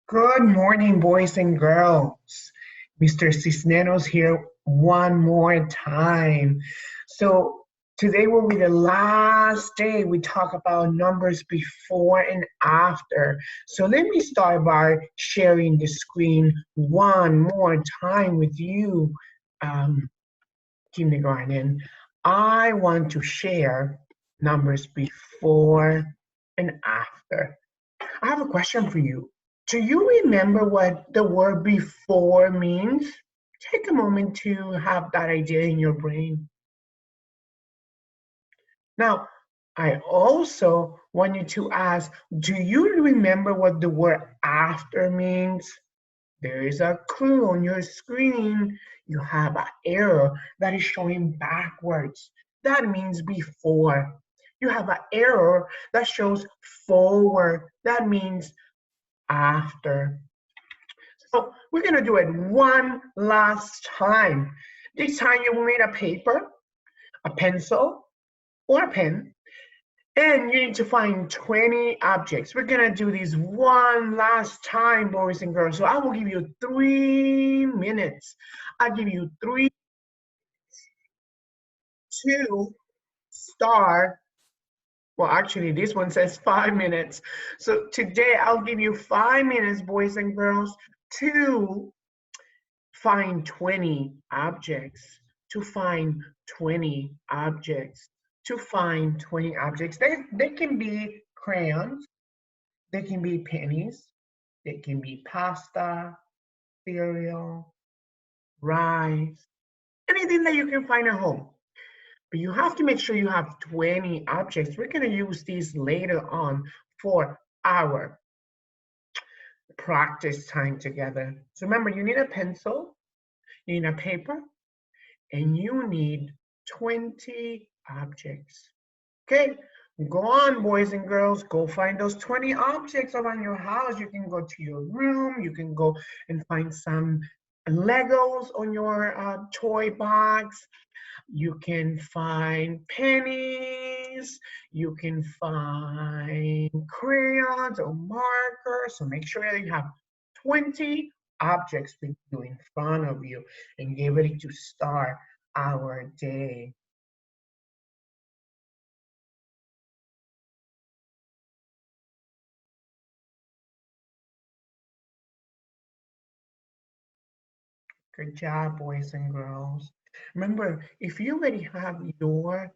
Good morning, boys and girls. Mr. Cisneros here one more time. So today will be the last day we talk about numbers before and after. So let me start by sharing the screen one more time with you, um, kindergarten. I want to share numbers before and after. I have a question for you. Do you remember what the word before means? Take a moment to have that idea in your brain. Now, I also want you to ask, do you remember what the word after means? There is a clue on your screen. You have an arrow that is showing backwards. That means before. You have an arrow that shows forward. That means after. So we're gonna do it one last time. This time you will need a paper, a pencil, or a pen, and you need to find 20 objects. We're gonna do this one last time, boys and girls. So I will give you 3 minutes. I'll give you three to start. Well, actually, this one says 5 minutes. So today I'll give you 5 minutes, boys and girls, to find 20 objects, to find 20 objects, to find 20 objects. They can be crayons, they can be pennies, they can be pasta, cereal, rice, anything that you can find at home. But you have to make sure you have 20 objects. We're gonna use these later on for our practice time together. So remember, you need a pencil, you need a paper, and you need 20 objects. Okay, go on, boys and girls, go find those 20 objects around your house. You can go to your room, you can go and find some Legos on your toy box. You can find pennies, you can find crayons or markers. So make sure that you have 20 objects with you in front of you and get ready to start our day. Good job, boys and girls. Remember, if you already have your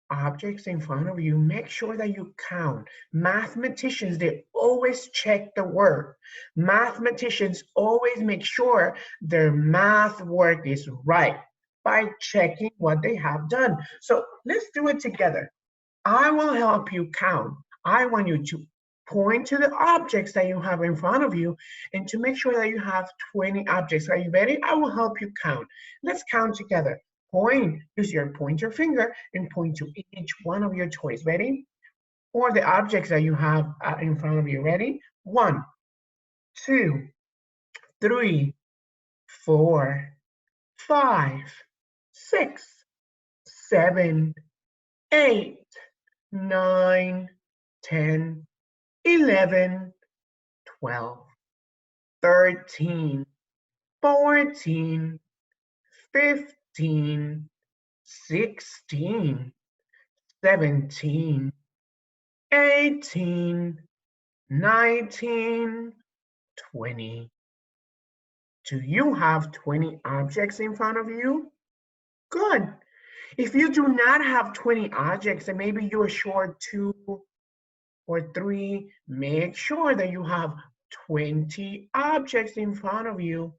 objects in front of you, make sure that you count. Mathematicians, they always check the work. Mathematicians always make sure their math work is right by checking what they have done. So let's do it together. I will help you count. I want you to point to the objects that you have in front of you and to make sure that you have 20 objects. Are you ready? I will help you count. Let's count together. Point, use your pointer finger and point to each one of your toys. Ready? Or the objects that you have in front of you. Ready? 1, 2, 3, 4, 5, 6, 7, 8, 9, 10, 11, 12, 13, 14, 15, 16, 17, 18, 19, 20. Do you have 20 objects in front of you? Good. If you do not have 20 objects and maybe you're short 2 or 3, make sure that you have 20 objects in front of you.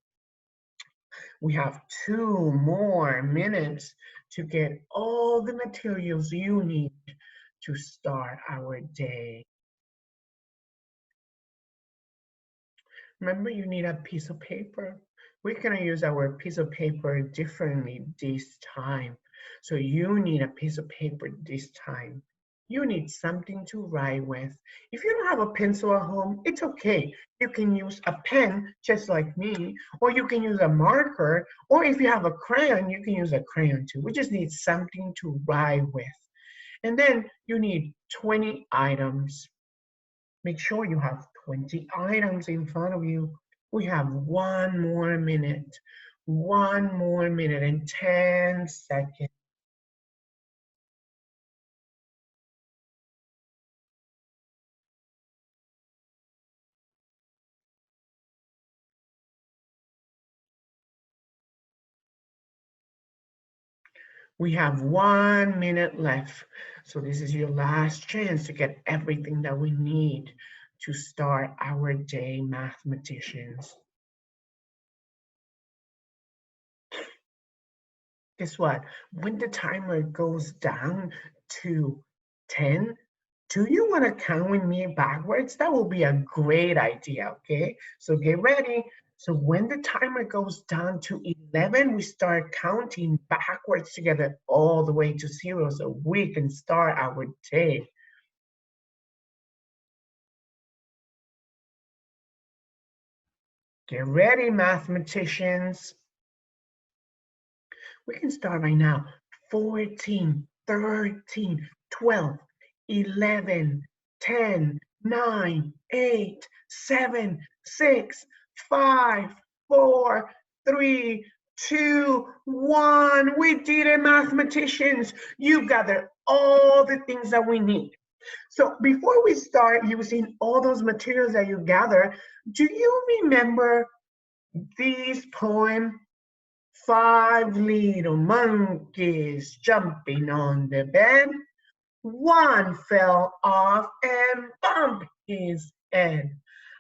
We have 2 more minutes to get all the materials you need to start our day. Remember, you need a piece of paper. We're gonna use our piece of paper differently this time. So you need a piece of paper this time. You need something to write with. If you don't have a pencil at home, it's okay. You can use a pen, just like me, or you can use a marker, or if you have a crayon, you can use a crayon too. We just need something to write with. And then you need 20 items. Make sure you have 20 items in front of you. We have 1 more minute. 1 more minute and 10 seconds. We have 1 minute left. So this is your last chance to get everything that we need to start our day, mathematicians. Guess what? When the timer goes down to 10, do you want to count with me backwards? That will be a great idea, okay? So get ready. So when the timer goes down to 11, we start counting backwards together all the way to 0 so we can start our day. Get ready, mathematicians. We can start right now. 14, 13, 12, 11, 10, 9, 8, 7, 6, 5, 4, 3, 2, 1. We did it, mathematicians. You gathered all the things that we need. So before we start using all those materials that you gather, do you remember this poem? 5 little monkeys jumping on the bed. One fell off and bumped his head.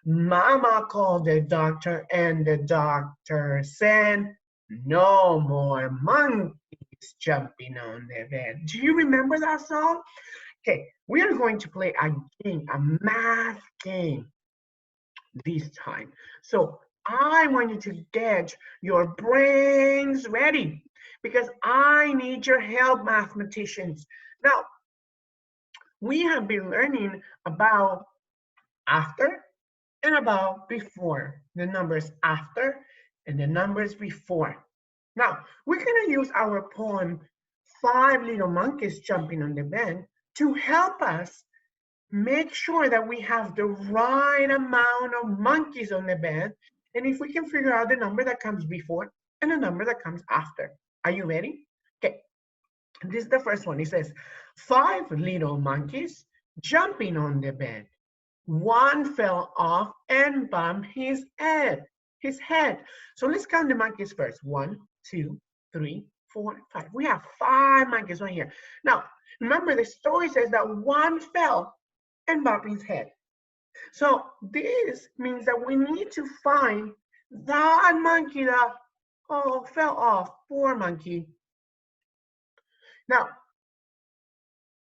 Mama called the doctor and the doctor said, no more monkeys jumping on the bed. Do you remember that song? Okay, we are going to play a game, a math game this time. So I want you to get your brains ready because I need your help, mathematicians. Now, we have been learning about after and about before, the numbers after and the numbers before. Now, we're going to use our poem, 5 Little Monkeys Jumping on the Bed, to help us make sure that we have the right amount of monkeys on the bed. And if we can figure out the number that comes before and the number that comes after. Are you ready? Okay, this is the first one. It says, 5 little monkeys jumping on the bed. One fell off and bumped his head. So let's count the monkeys first. 1, 2, 3, 4, 5. We have 5 monkeys right here. Now, remember the story says that one fell and bumped his head. So this means that we need to find that monkey that fell off. Poor monkey. Now,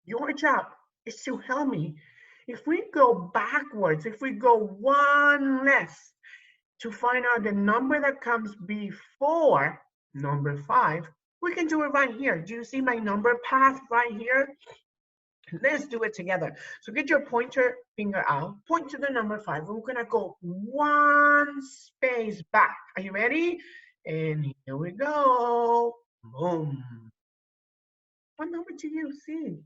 your job is to help me. If we go backwards, if we go one less to find out the number that comes before number 5, we can do it right here. Do you see my number path right here? Let's do it together. So get your pointer finger out, point to the number 5. We're gonna go one space back. Are you ready? And here we go. Boom. What number do you see?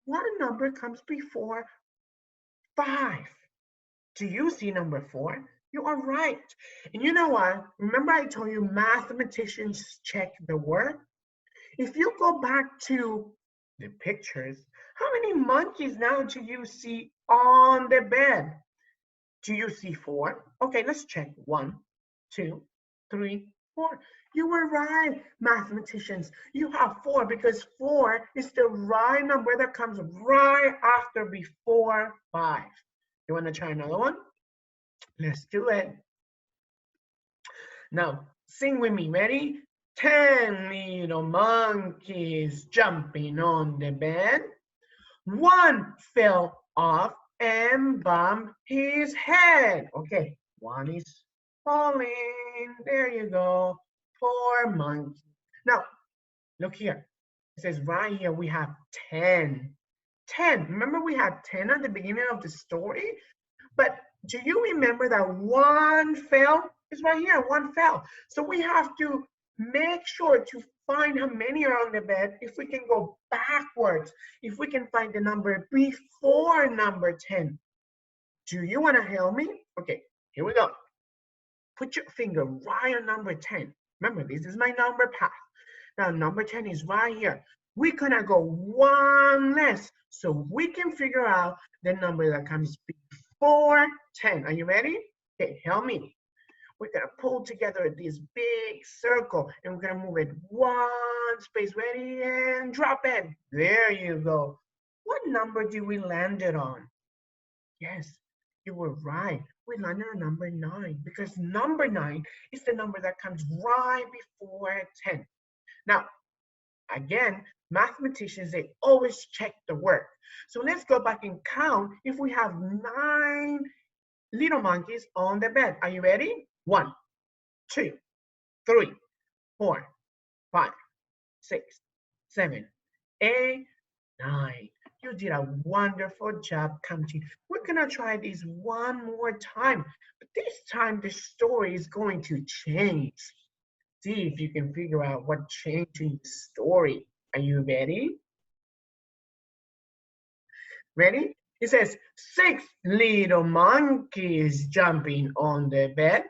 What number comes before 5? Do you see number 4? You are right. And you know what? Remember I told you mathematicians check the word? If you go back to the pictures, how many monkeys now do you see on the bed? Do you see 4? Okay, let's check. 1, 2, 3, 4. You were right, mathematicians. You have 4 because 4 is the right number that comes right after before 5. You want to try another one? Let's do it. Now, sing with me. Ready? 10 little monkeys jumping on the bed. One fell off and bumped his head. Okay, one is falling. There you go. Poor monkey. Now, look here. It says right here we have 10. 10. Remember we had 10 at the beginning of the story? But do you remember that one fell? It's right here, one fell. So we have to make sure to find how many are on the bed. If we can go backwards, if we can find the number before number 10. Do you want to help me? Okay, here we go. Put your finger right on number 10. Remember, this is my number path. Now, number 10 is right here. We're going to go one less so we can figure out the number that comes before 10. Are you ready? Okay, help me. We're going to pull together this big circle and we're going to move it one space. Ready? And drop it. There you go. What number did we land it on? Yes, you were right. We landed on number 9 because number 9 is the number that comes right before 10. Now, again, mathematicians, they always check the work. So let's go back and count if we have 9 little monkeys on the bed. Are you ready? 1, 2, 3, 4, 5, 6, 7, 8, 9. You did a wonderful job counting. We're gonna try this one more time, but this time the story is going to change. See if you can figure out what changed in the story. Are you ready? Ready? It says 6 little monkeys jumping on the bed.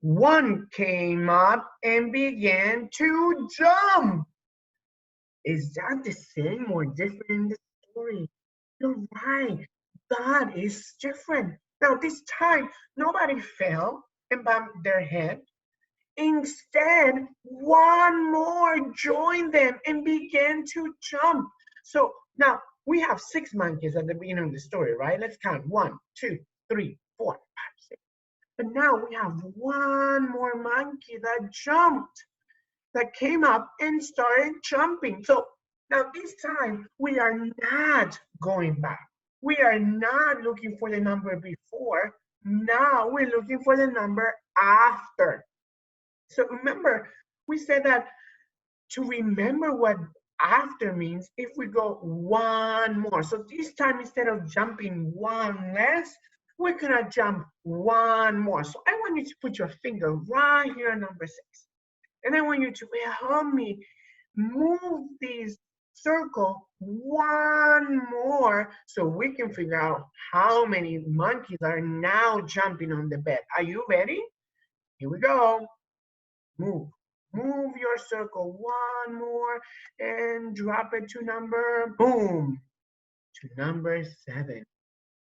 One came up and began to jump. Is that the same or different in the story? You're right. That is different. Now, this time, nobody fell and bumped their head. Instead, one more joined them and began to jump. So now we have 6 monkeys at the beginning of the story, right? Let's count 1, 2, 3, 4, 5, 6. But now we have one more monkey that jumped, that came up and started jumping. So now this time we are not going back. We are not looking for the number before. Now we're looking for the number after. So remember, we said that to remember what after means, if we go one more. So this time, instead of jumping one less, we're gonna jump one more. So I want you to put your finger right here on number 6. And I want you to help me move this circle one more so we can figure out how many monkeys are now jumping on the bed. Are you ready? Here we go. Move. Move your circle one more and drop it to number, boom, to number 7.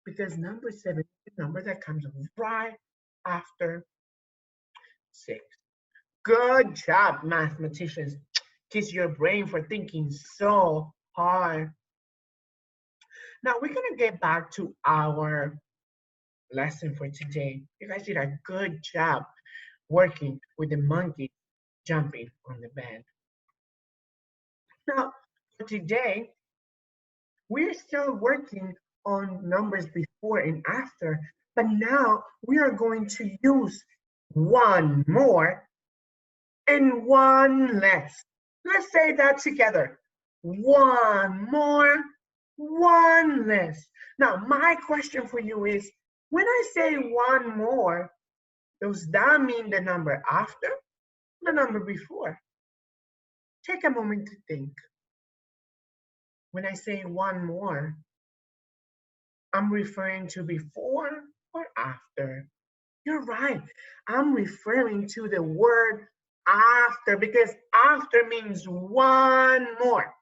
Because number 7 is the number that comes right after 6. Good job, mathematicians. Kiss your brain for thinking so hard. Now we're gonna get back to our lesson for today. You guys did a good job working with the monkey jumping on the bed. Now, for today, we're still working on numbers before and after, but now we are going to use one more and one less. Let's say that together. One more, one less. Now, my question for you is, when I say one more, does that mean the number after or the number before? Take a moment to think. When I say one more, I'm referring to before or after? You're right. I'm referring to the word after because after means one more.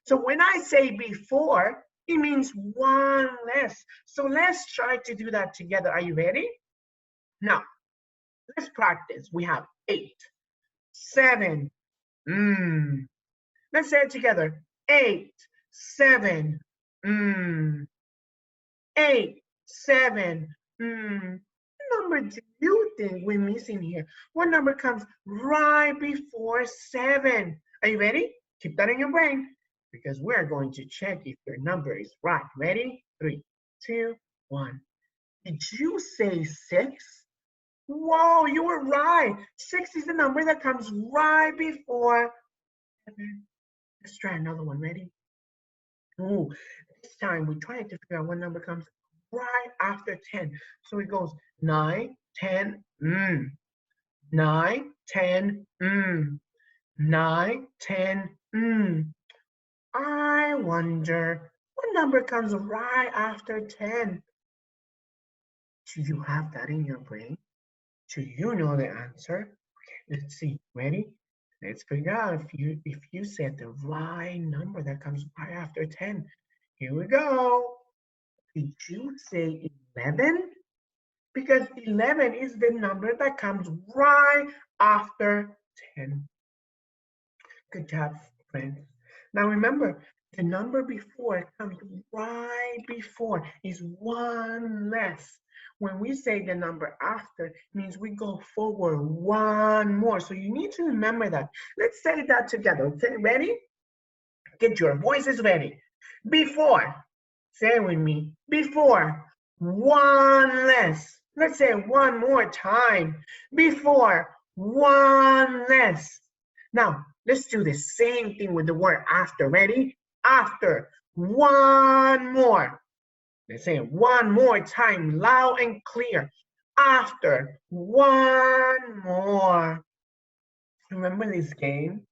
So when I say before, it means one less. So let's try to do that together. Are you ready? Now, let's practice. We have 8, 7, Let's say it together. 8, 7, 8, 7, What number do you think we're missing here? What number comes right before 7? Are you ready? Keep that in your brain because we're going to check if your number is right. Ready? 3, 2, 1. Did you say 6? Whoa, you were right. 6 is the number that comes right before 7. Let's try another one. Ready? Ooh, this time we're trying to figure out what number comes right after 10. So it goes 9, 10, 9, 10, 9, 10, I wonder what number comes right after 10. Do you have that in your brain? Do you know the answer? Okay, let's see. Ready? Let's figure out if you said the right number that comes right after 10. Here we go. Did you say 11? Because 11 is the number that comes right after 10. Good job, friends. Now remember, the number before comes right before is one less. When we say the number after, it means we go forward one more. So you need to remember that. Let's say that together. Okay, ready? Get your voices ready. Before, say it with me. Before, one less. Let's say it one more time. Before, one less. Now, let's do the same thing with the word after. Ready? After, one more. Let's say it one more time, loud and clear. After, one more. Remember this game?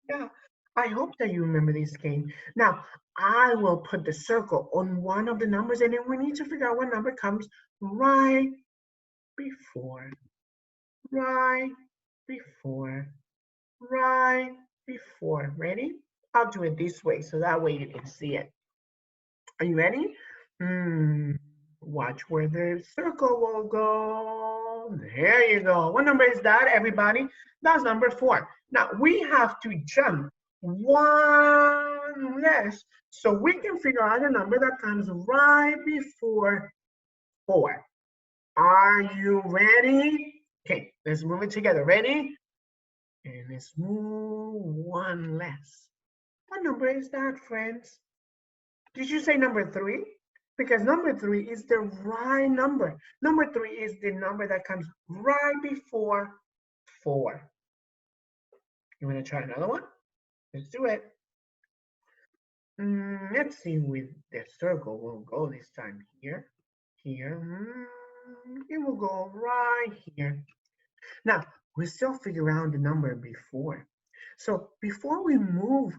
Yeah, I hope that you remember this game. Now, I will put the circle on one of the numbers, and then we need to figure out what number comes right before, right before, right before. Ready? I'll do it this way, so that way you can see it. Are you ready? Watch where the circle will go. There you go. What number is that, everybody? That's number 4. Now, we have to jump one less so we can figure out a number that comes right before 4. Are you ready? Okay, let's move it together. Ready? And let's move one less. What number is that, friends? Did you say number 3? Because number 3 is the right number. Number 3 is the number that comes right before 4. You want to try another one? Let's do it. Let's see with the circle will go this time here. Here. It will go right here. Now, we still figure out the number before. So before we move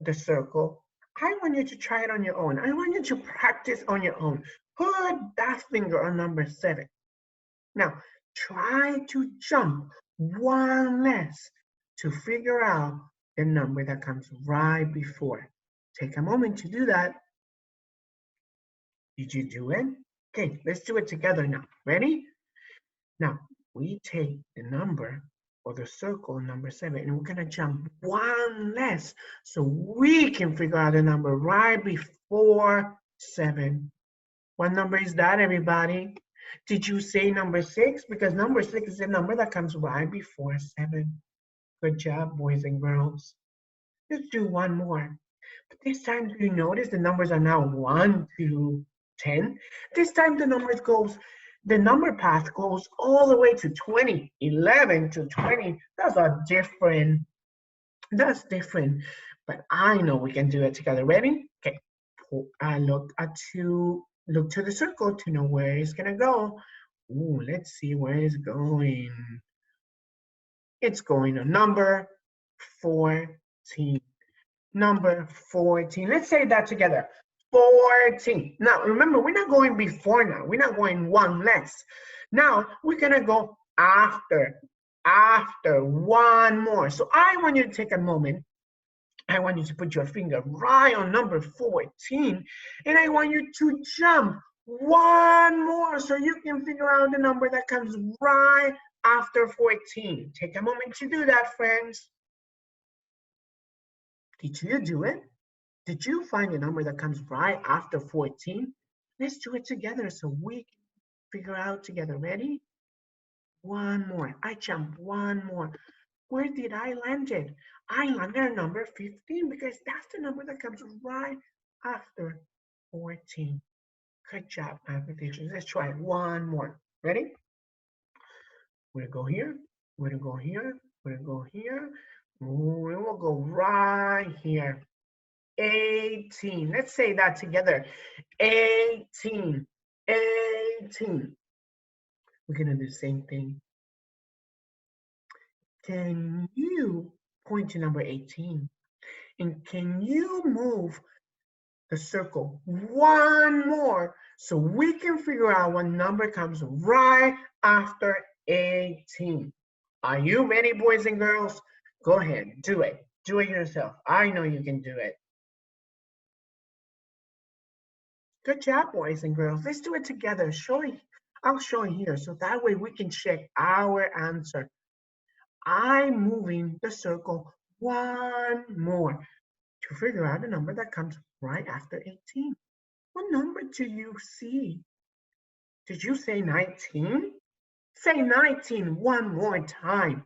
the circle, I want you to try it on your own. I want you to practice on your own. Put that finger on number 7. Now, try to jump one less to figure out the number that comes right before. Take a moment to do that. Did you do it? Okay, let's do it together now. Ready? Now, we take the number or the circle number 7 and we're going to jump one less so we can figure out the number right before 7. What number is that, everybody? Did you say number 6? Because number 6 is the number that comes right before 7. Good job, boys and girls. Let's do one more. But this time, do you notice the numbers are now 1 to 10? This time the number path goes all the way to 20, 11 to 20. That's different. But I know we can do it together. Ready? Okay. Look to the circle to know where it's gonna go. Ooh, let's see where it's going. It's going to number 14. Number 14. Let's say that together. 14. Now, remember, we're not going before now. We're not going one less. Now, we're going to go after one more. So I want you to take a moment. I want you to put your finger right on number 14. And I want you to jump one more so you can figure out the number that comes right after 14. Take a moment to do that, friends. Did you do it? Did you find a number that comes right after 14? Let's do it together so we can figure out together. Ready? One more. I jump one more. Where did I land it? I landed at number 15 because that's the number that comes right after 14. Good job, mathematicians. Let's try one more. Ready? We're gonna go here. We're gonna go here. We're gonna go here. We will go right here. 18. Let's say that together. 18. 18. We're going to do the same thing. Can you point to number 18? And can you move the circle one more so we can figure out what number comes right after 18. Are you ready, boys and girls? Go ahead, do it. Do it yourself. I know you can do it. Good job, boys and girls. Let's do it together. I'll show it here so that way we can check our answer. I'm moving the circle one more to figure out a number that comes right after 18. What number do you see? Did you say 19? Say 19 one more time.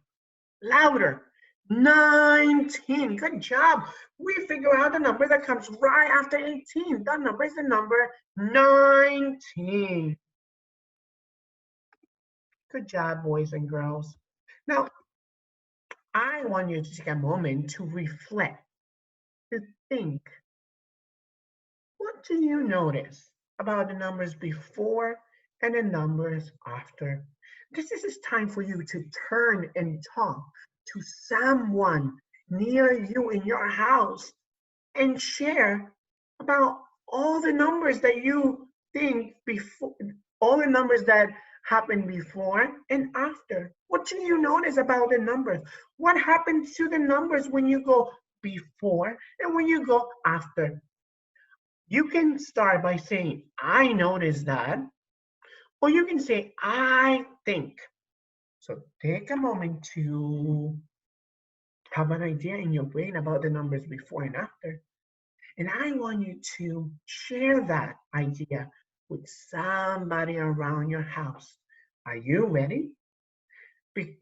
Louder. 19. Good job. We figure out the number that comes right after 18. That number is the number 19. Good job, boys and girls. Now, I want you to take a moment to reflect, to think. What do you notice about the numbers before and the numbers after? This is time for you to turn and talk to someone near you in your house and share about all the numbers that you think before, all the numbers that happened before and after. What do you notice about the numbers? What happens to the numbers when you go before and when you go after? You can start by saying, I noticed that, or you can say, I think. So take a moment to have an idea in your brain about the numbers before and after. And I want you to share that idea with somebody around your house. Are you ready?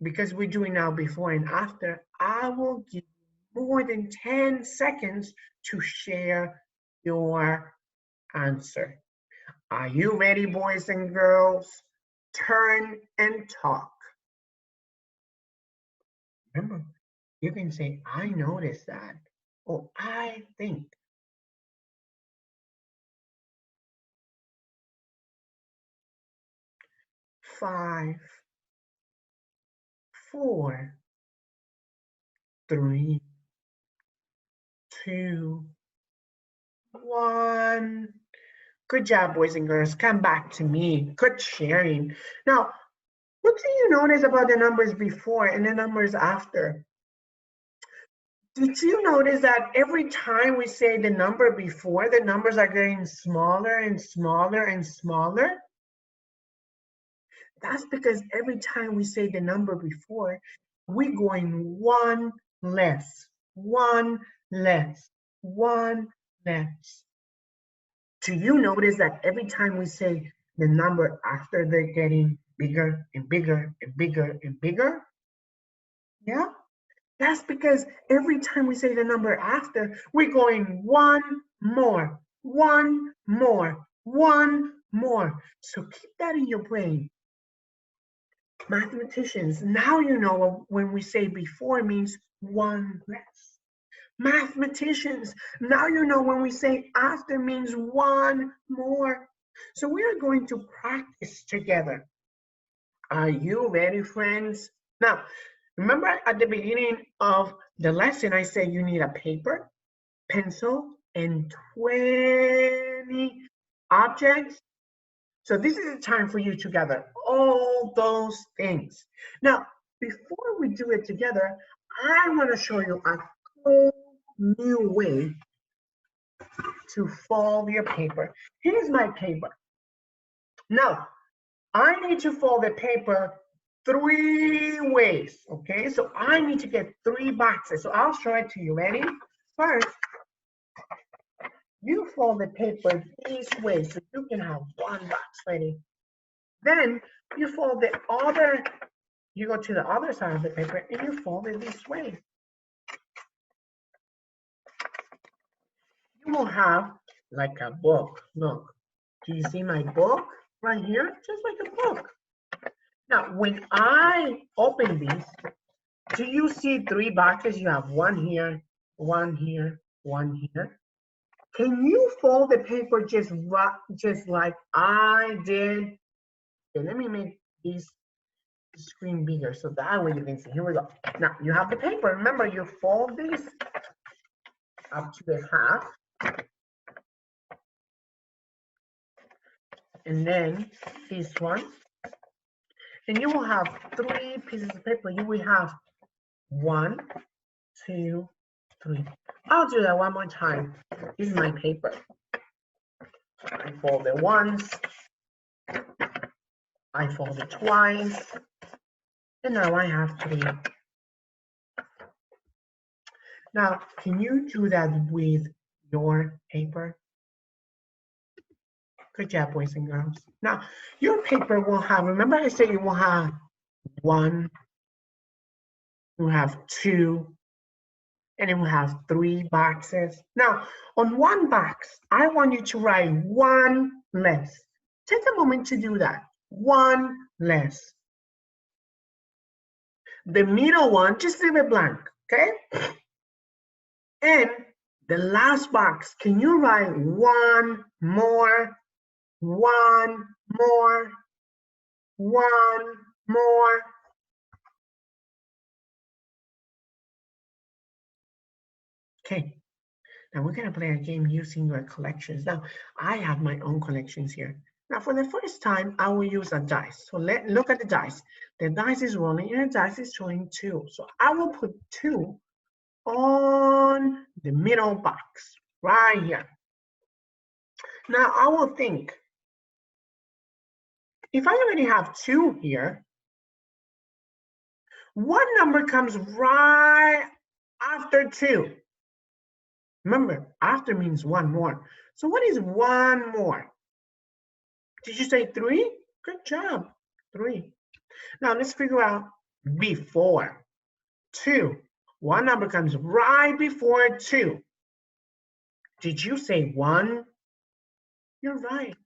Because we're doing now before and after, I will give you more than 10 seconds to share your answer. Are you ready, boys and girls? Turn and talk. Remember, you can say, I noticed that, or I think. 5, 4, 3, 2, 1. Good job, boys and girls. Come back to me. Good sharing. Now, what do you notice about the numbers before and the numbers after? Did you notice that every time we say the number before, the numbers are getting smaller and smaller and smaller? That's because every time we say the number before, we're going one less, one less, one less. Do you notice that every time we say the number after, they're getting bigger and bigger and bigger and bigger? Yeah, that's because every time we say the number after, we're going one more, one more, one more. So keep that in your brain. Mathematicians, now you know when we say before means one less. Mathematicians, now you know when we say after means one more. So we are going to practice together. Are you ready, friends? Now, remember at the beginning of the lesson, I said you need a paper, pencil, and 20 objects. So this is the time for you to gather all those things. Now, before we do it together, I want to show you a whole new way to fold your paper. Here's my paper. Now, I need to fold the paper 3 ways, okay? So I need to get 3 boxes. So I'll show it to you. Ready? First, you fold the paper these ways so you can have 1 box ready. Then you fold the other, you go to the other side of the paper and you fold it this way. You will have like a book. Look, do you see my book right here? Just like a book. Now, when I open these, do you see 3 boxes? You have 1 here, 1 here, 1 here. Can you fold the paper just like I did? Okay, let me make this screen bigger so that way you can see. Here we go. Now, you have the paper. Remember, you fold this up to the half. and then this one. And you will have 3 pieces of paper. You will have 1, 2, 3. I'll do that one more time. This is my paper. I fold it once, I fold it twice, and now I have 3. Now, can you do that with your paper? Good job, boys and girls. Now, your paper will have, remember I said you will have 1, you have 2, and it will have 3 boxes. Now, on one box, I want you to write 1 less. Take a moment to do that. 1 less. The middle one, just leave it blank, okay? And the last box, can you write 1 more, 1 more, 1 more? Okay, now we're gonna play a game using your collections. Now, I have my own collections here. Now, for the first time, I will use a dice. So look at the dice. The dice is rolling and the dice is showing 2. So I will put 2 on the middle box, right here. Now, I will think, if I already have 2 here, what number comes right after 2? Remember, after means 1 more. So what is 1 more? Did you say 3? Good job, 3. Now let's figure out before 2. What number comes right before 2? Did you say 1? You're right,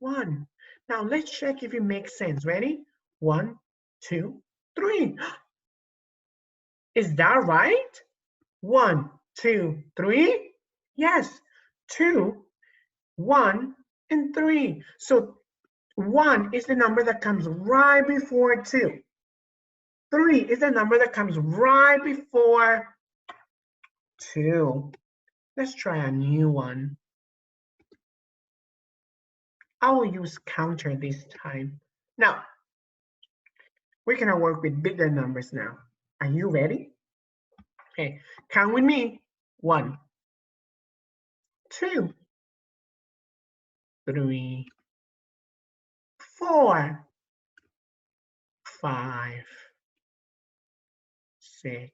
1. Now let's check if it makes sense. Ready? 1, 2, 3. Is that right? 1, 2, 3? Yes, 2, 1, and 3. So 1 is the number that comes right before 2. 3 is the number that comes right before 2. Let's try a new one. I will use counter this time. Now, we're gonna work with bigger numbers now. Are you ready? Okay, count with me. 1, 2, 3, 4, 5, 6.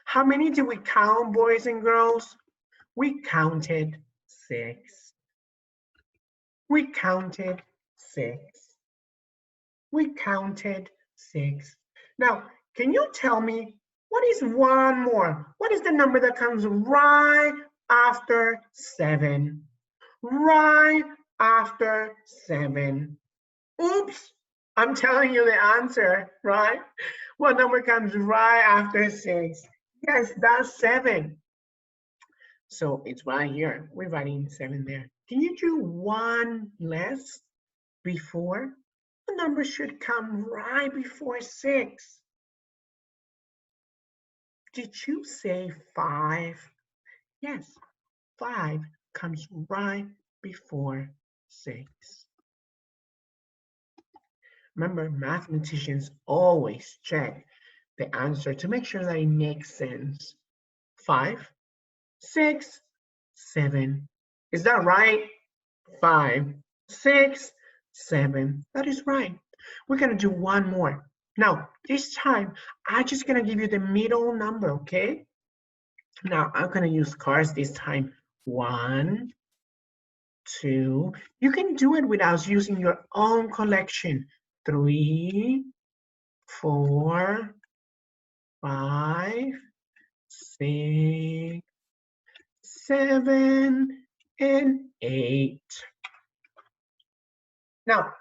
How many did we count, boys and girls? We counted 6. We counted 6. We counted 6. Now, can you tell me what is 1 more? What is the number that comes right after 7? Right after 7. Oops, I'm telling you the answer, right? What number comes right after 6? Yes, that's 7. So it's right here. We're writing 7 there. Can you do 1 less before? The number should come right before 6. Did you say 5? Yes, 5 comes right before 6. Remember, mathematicians always check the answer to make sure that it makes sense. 5, 6, 7. Is that right? 5, 6, 7. That is right. We're gonna do 1 more. Now, this time, I'm just gonna give you the middle number, okay? Now, I'm gonna use cards this time. 1, 2. You can do it without using your own collection. 3, 4, 5, 6, 7, and 8. Now,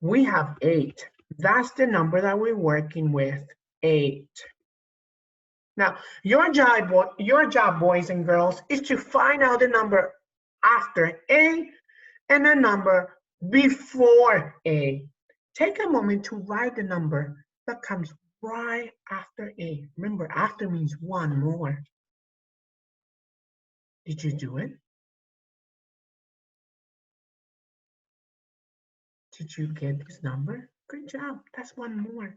we have 8. That's the number that we're working with, 8. Now, your job, boys and girls, is to find out the number after A and the number before A. Take a moment to write the number that comes right after A. Remember, after means 1 more. Did you do it? Did you get this number? Good job. That's one more.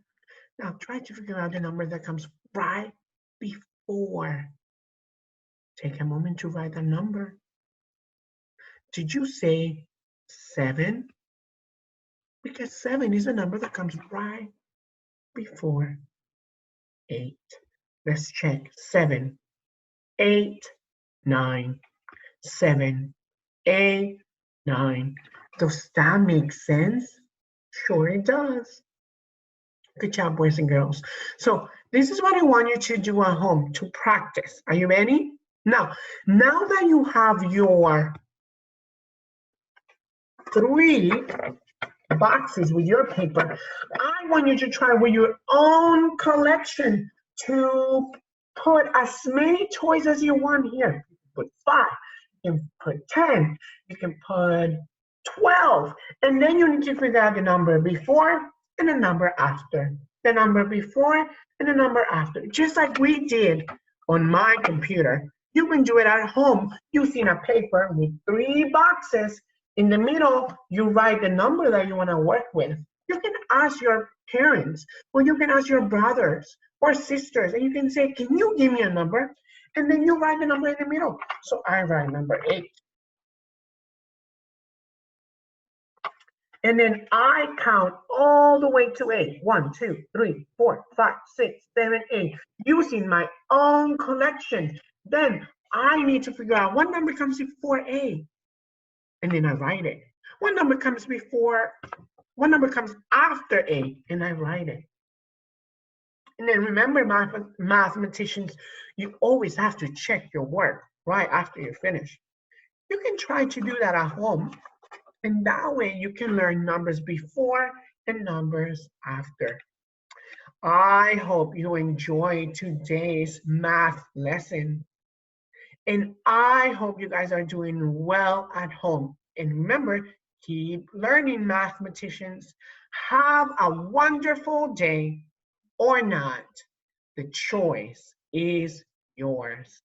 Now try to figure out the number that comes right before. Take a moment to write the number. Did you say 7? Because 7 is a number that comes right before 8. Let's check. 7, 8, 9, 7, 8, 9. Does that make sense? Sure it does. Good job, boys and girls. So this is what I want you to do at home to practice. Are you ready? Now that you have your 3 boxes with your paper, I want you to try with your own collection to put as many toys as you want here. Put 5, you can put 10, you can put 12, and then you need to figure out the number before and the number after. The number before and the number after, just like we did on my computer. You can do it at home using a paper with 3 boxes. In the middle, you write the number that you want to work with. You can ask your parents, or you can ask your brothers or sisters, and you can say, can you give me a number? And then you write the number in the middle. So I write number 8. And then I count all the way to 8. 1, 2, 3, 4, 5, 6, 7, 8, using my own collection. Then I need to figure out what number comes before 8. And then I write it. What number comes after 8? And I write it. And then remember, mathematicians, you always have to check your work right after you finish. You can try to do that at home. And that way you can learn numbers before and numbers after. I hope you enjoyed today's math lesson. And I hope you guys are doing well at home. And remember, keep learning, mathematicians. Have a wonderful day or not. The choice is yours.